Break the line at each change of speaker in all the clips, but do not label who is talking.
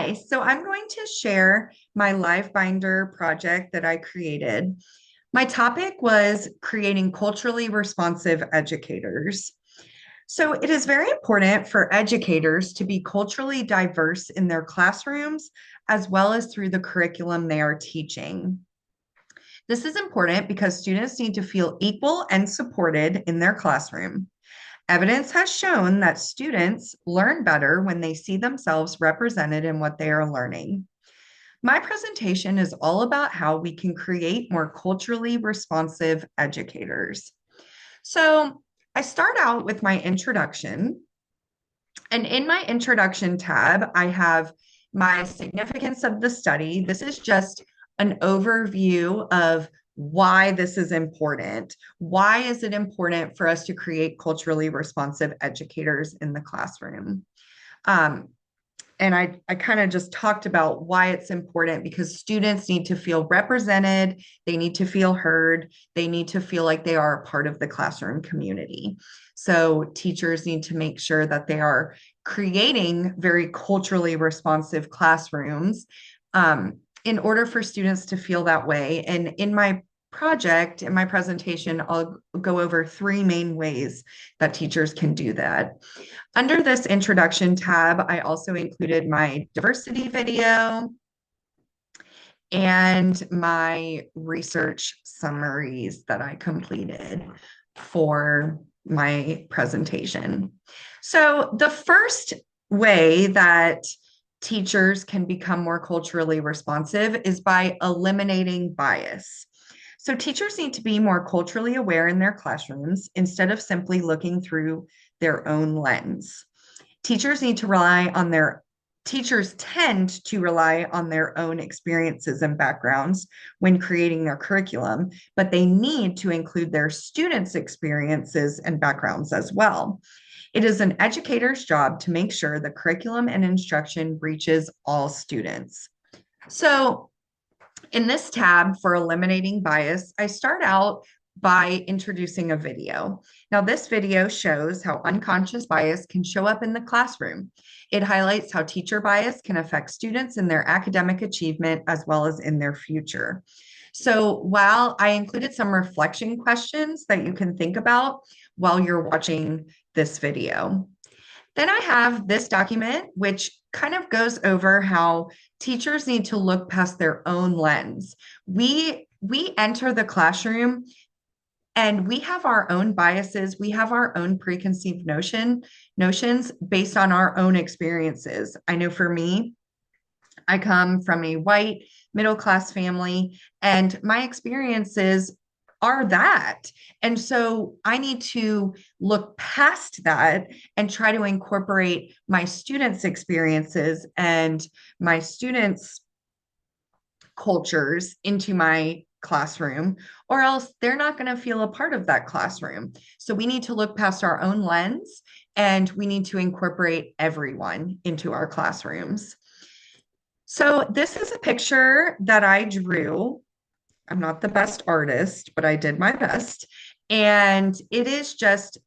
Hi, so I'm going to share my LiveBinder project that I created. My topic was creating culturally responsive educators. So it is very important for educators to be culturally diverse in their classrooms as well as through the curriculum they are teaching. This is important because students need to feel equal and supported in their classroom. Evidence has shown that students learn better when they see themselves represented in what they are learning. My presentation is all about how we can create more culturally responsive educators. So, I start out with my introduction, and in my introduction tab, I have my significance of the study. This is just an overview of why this is important. Why is it important for us to create culturally responsive educators in the classroom? Um, and I kind of just talked about why it's important because students need to feel represented, they need to feel heard, they need to feel like they are a part of the classroom community. So teachers need to make sure that they are creating very culturally responsive classrooms in order for students to feel that way. And in my project, in my presentation, I'll go over three main ways that teachers can do that. Under this introduction tab, I also included my diversity video and my research summaries that I completed for my presentation. So the first way that teachers can become more culturally responsive is by eliminating bias. So teachers need to be more culturally aware in their classrooms instead of simply looking through their own lens. Teachers need to rely on their Teachers tend to rely on their own experiences and backgrounds when creating their curriculum, but they need to include their students' experiences and backgrounds as well. It is an educator's job to make sure the curriculum and instruction reaches all students. So, in this tab for eliminating bias, I start out by introducing a video. Now, this video shows how unconscious bias can show up in the classroom. It highlights how teacher bias can affect students in their academic achievement as well as in their future. So, while I included some reflection questions that you can think about while you're watching this video. Then I have this document, which kind of goes over how teachers need to look past their own lens. We enter the classroom and we have our own biases, we have our own preconceived notions based on our own experiences. I know for me, I come from a white middle class family, and my experiences are that. And so I need to look past that and try to incorporate my students' experiences and my students' cultures into my classroom, or else they're not going to feel a part of that classroom. So we need to look past our own lens and we need to incorporate everyone into our classrooms. So this is a picture that I drew. I'm not the best artist, but I did my best. And it is just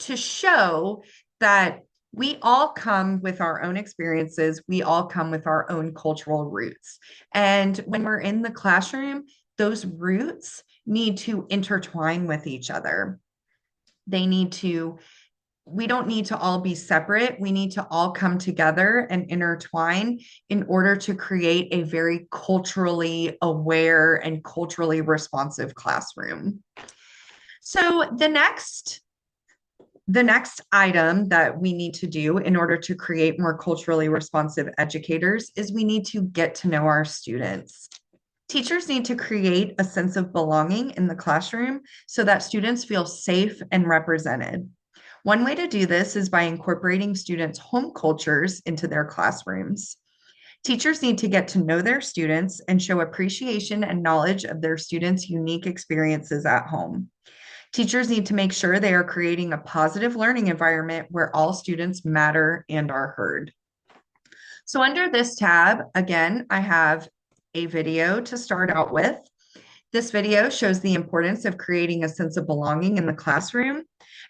to show that we all come with our own experiences. We all come with our own cultural roots. And when we're in the classroom, those roots need to intertwine with each other. They need to we don't need to all be separate. We need to all come together and intertwine in order to create a very culturally aware and culturally responsive classroom. So the next item that we need to do in order to create more culturally responsive educators is we need to get to know our students. Teachers need to create a sense of belonging in the classroom so that students feel safe and represented. One way to do this is by incorporating students' home cultures into their classrooms. Teachers need to get to know their students and show appreciation and knowledge of their students' unique experiences at home. Teachers need to make sure they are creating a positive learning environment where all students matter and are heard. So under this tab, again, I have a video to start out with. This video shows the importance of creating a sense of belonging in the classroom,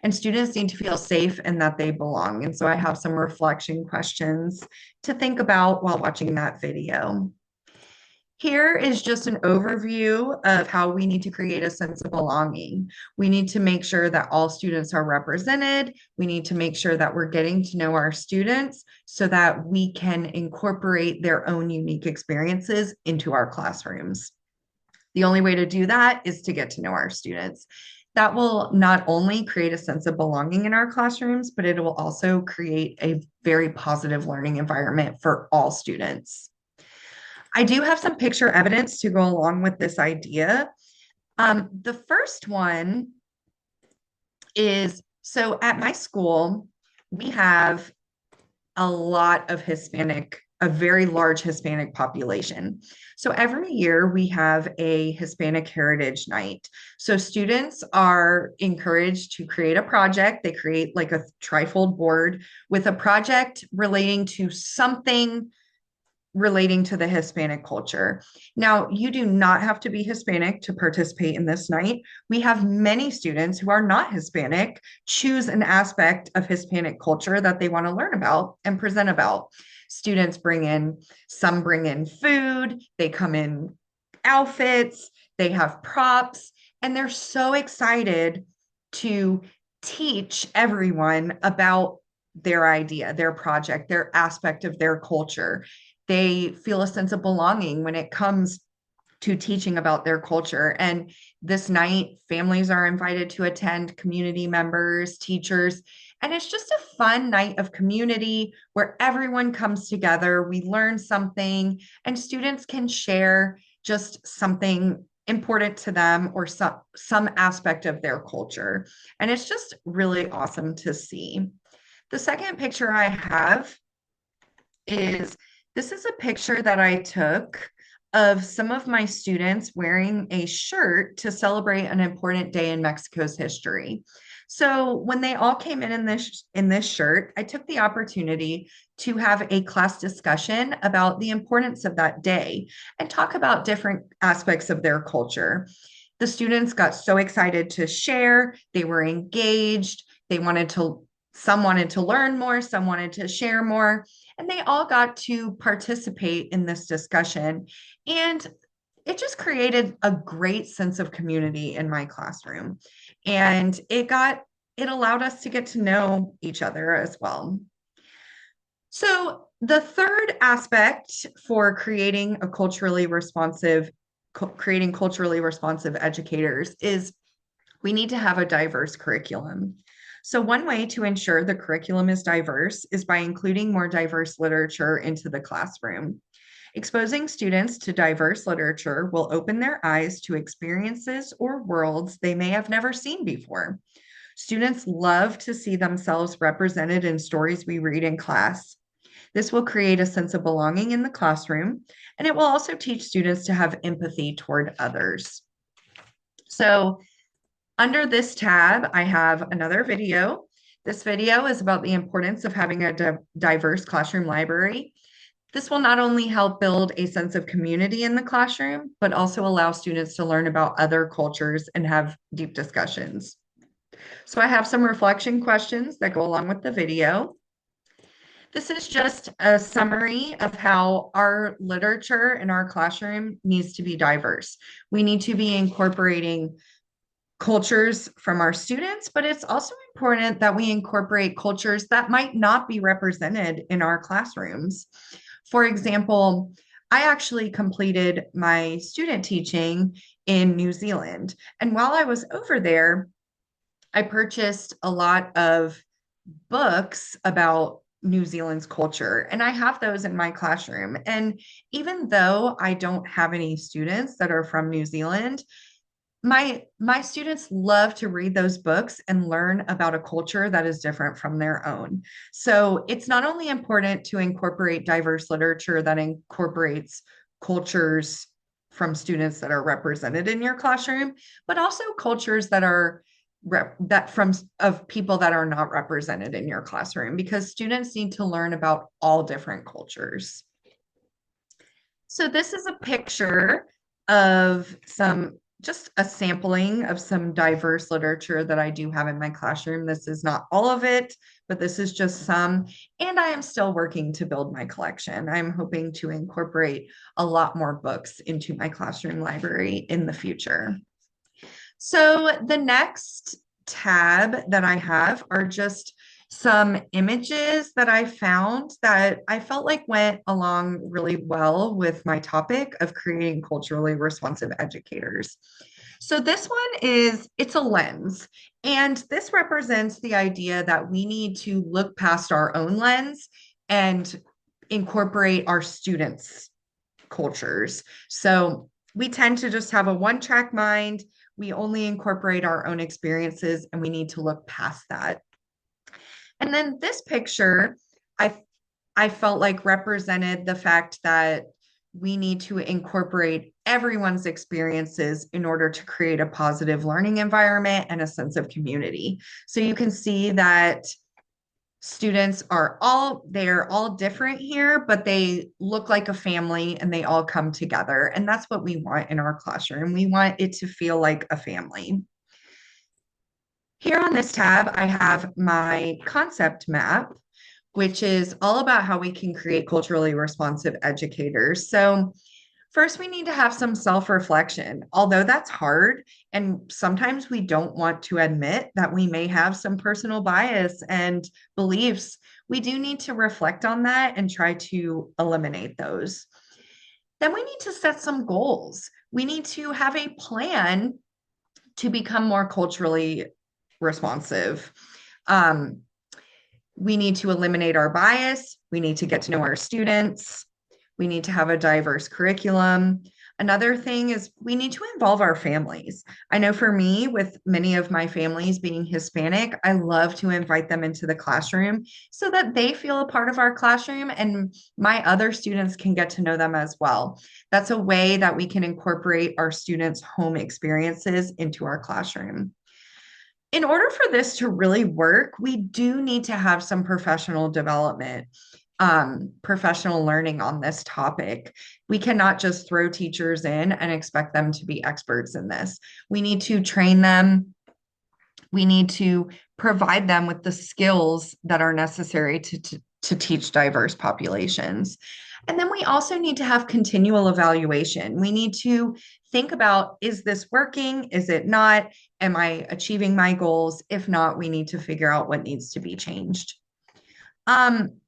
and students need to feel safe and that they belong. And so I have some reflection questions to think about while watching that video. Here is just an overview of how we need to create a sense of belonging. We need to make sure that all students are represented. We need to make sure that we're getting to know our students so that we can incorporate their own unique experiences into our classrooms. The only way to do that is to get to know our students. That will not only create a sense of belonging in our classrooms, but it will also create a very positive learning environment for all students. I do have some picture evidence to go along with this idea. The first one is, so at my school, we have a very large Hispanic population. So every year we have a Hispanic Heritage Night. So students are encouraged to create a project. They create like a trifold board with a project relating to something relating to the Hispanic culture. Now, you do not have to be Hispanic to participate in this night. We have many students who are not Hispanic choose an aspect of Hispanic culture that they want to learn about and present about. Students some bring in food, they come in outfits, they have props, and they're so excited to teach everyone about their idea, their project, their aspect of their culture. They feel a sense of belonging when it comes to teaching about their culture. And this night, families are invited to attend, community members, teachers. And it's just a fun night of community where everyone comes together. We learn something, and students can share just something important to them or some aspect of their culture. And it's just really awesome to see. The second picture I have is this is a picture that I took of some of my students wearing a shirt to celebrate an important day in Mexico's history. So when they all came in this shirt, I took the opportunity to have a class discussion about the importance of that day and talk about different aspects of their culture. The students got so excited to share, they were engaged, some wanted to learn more, some wanted to share more, and they all got to participate in this discussion. And it just created a great sense of community in my classroom. And it allowed us to get to know each other as well. So the third aspect for creating culturally responsive educators is we need to have a diverse curriculum. So one way to ensure the curriculum is diverse is by including more diverse literature into the classroom. Exposing students to diverse literature will open their eyes to experiences or worlds they may have never seen before. Students love to see themselves represented in stories we read in class. This will create a sense of belonging in the classroom, and it will also teach students to have empathy toward others. So under this tab, I have another video. This video is about the importance of having a diverse classroom library. This will not only help build a sense of community in the classroom, but also allow students to learn about other cultures and have deep discussions. So I have some reflection questions that go along with the video. This is just a summary of how our literature in our classroom needs to be diverse. We need to be incorporating cultures from our students, but it's also important that we incorporate cultures that might not be represented in our classrooms. For example, I actually completed my student teaching in New Zealand. And while I was over there, I purchased a lot of books about New Zealand's culture, and I have those in my classroom. And even though I don't have any students that are from New Zealand, my students love to read those books and learn about a culture that is different from their own. So it's not only important to incorporate diverse literature that incorporates cultures from students that are represented in your classroom, but also cultures that are of people that are not represented in your classroom, because students need to learn about all different cultures. So this is a picture of some just a sampling of some diverse literature that I do have in my classroom. This is not all of it, but this is just some. And I am still working to build my collection. I'm hoping to incorporate a lot more books into my classroom library in the future. So the next tab that I have are just some images that I found that I felt like went along really well with my topic of creating culturally responsive educators. So this one it's a lens, and this represents the idea that we need to look past our own lens and incorporate our students' cultures. So we tend to just have a one-track mind. We only incorporate our own experiences, and we need to look past that. And then this picture, I I felt like represented the fact that we need to incorporate everyone's experiences in order to create a positive learning environment and a sense of community. So you can see that students are they're all different here, but they look like a family and they all come together. And that's what we want in our classroom. We want it to feel like a family. Here on this tab, I have my concept map, which is all about how we can create culturally responsive educators. So first, we need to have some self reflection, although that's hard. And sometimes we don't want to admit that we may have some personal bias and beliefs. We do need to reflect on that and try to eliminate those. Then we need to set some goals. We need to have a plan to become more culturally responsive. Um, we need to eliminate our bias. We need to get to know our students. We need to have a diverse curriculum. Another thing is we need to involve our families. I know for me, with many of my families being Hispanic, I love to invite them into the classroom so that they feel a part of our classroom and my other students can get to know them as well. That's a way that we can incorporate our students' home experiences into our classroom. In order for this to really work, we do need to have some professional development, professional learning on this topic. We cannot just throw teachers in and expect them to be experts in this. We need to train them. We need to provide them with the skills that are necessary to teach diverse populations. And then we also need to have continual evaluation. We need to think about, is this working? Is it not? Am I achieving my goals? If not, we need to figure out what needs to be changed. Um,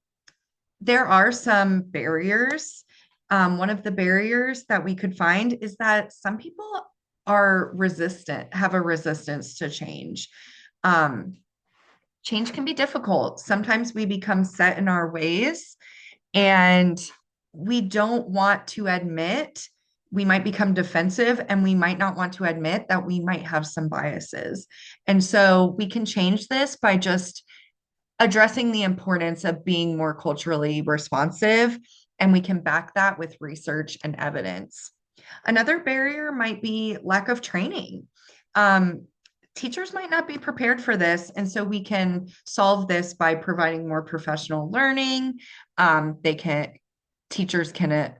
there are some barriers. One of the barriers that we could find is that some people are resistant, have a resistance to change. Um, Change can be difficult. Sometimes we become set in our ways and we don't want to admit, we might become defensive and we might not want to admit that we might have some biases. And so we can change this by just addressing the importance of being more culturally responsive, and we can back that with research and evidence. Another barrier might be lack of training. Um, Teachers might not be prepared for this, and so we can solve this by providing more professional learning. They can Teachers can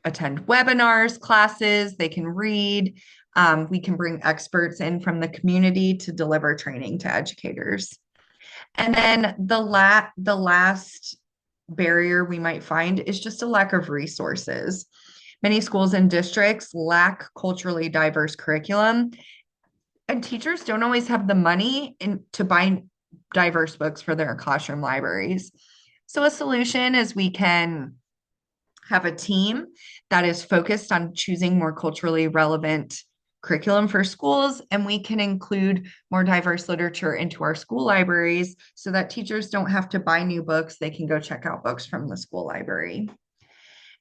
attend webinars, classes, they can read. We can bring experts in from the community to deliver training to educators. And then the last barrier we might find is just a lack of resources. Many schools and districts lack culturally diverse curriculum, and teachers don't always have the money to buy diverse books for their classroom libraries. So a solution is we can have a team that is focused on choosing more culturally relevant curriculum for schools, and we can include more diverse literature into our school libraries so that teachers don't have to buy new books. They can go check out books from the school library.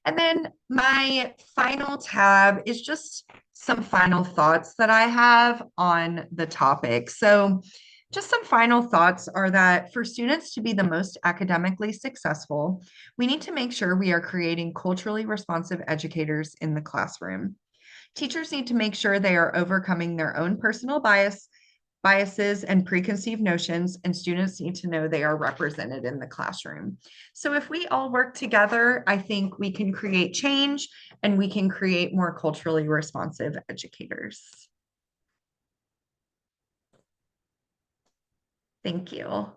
And then my final tab is just some final thoughts that I have on the topic. So just some final thoughts are that for students to be the most academically successful, we need to make sure we are creating culturally responsive educators in the classroom. Teachers need to make sure they are overcoming their own personal biases and preconceived notions, and students need to know they are represented in the classroom. So if we all work together, I think we can create change and we can create more culturally responsive educators. Thank you.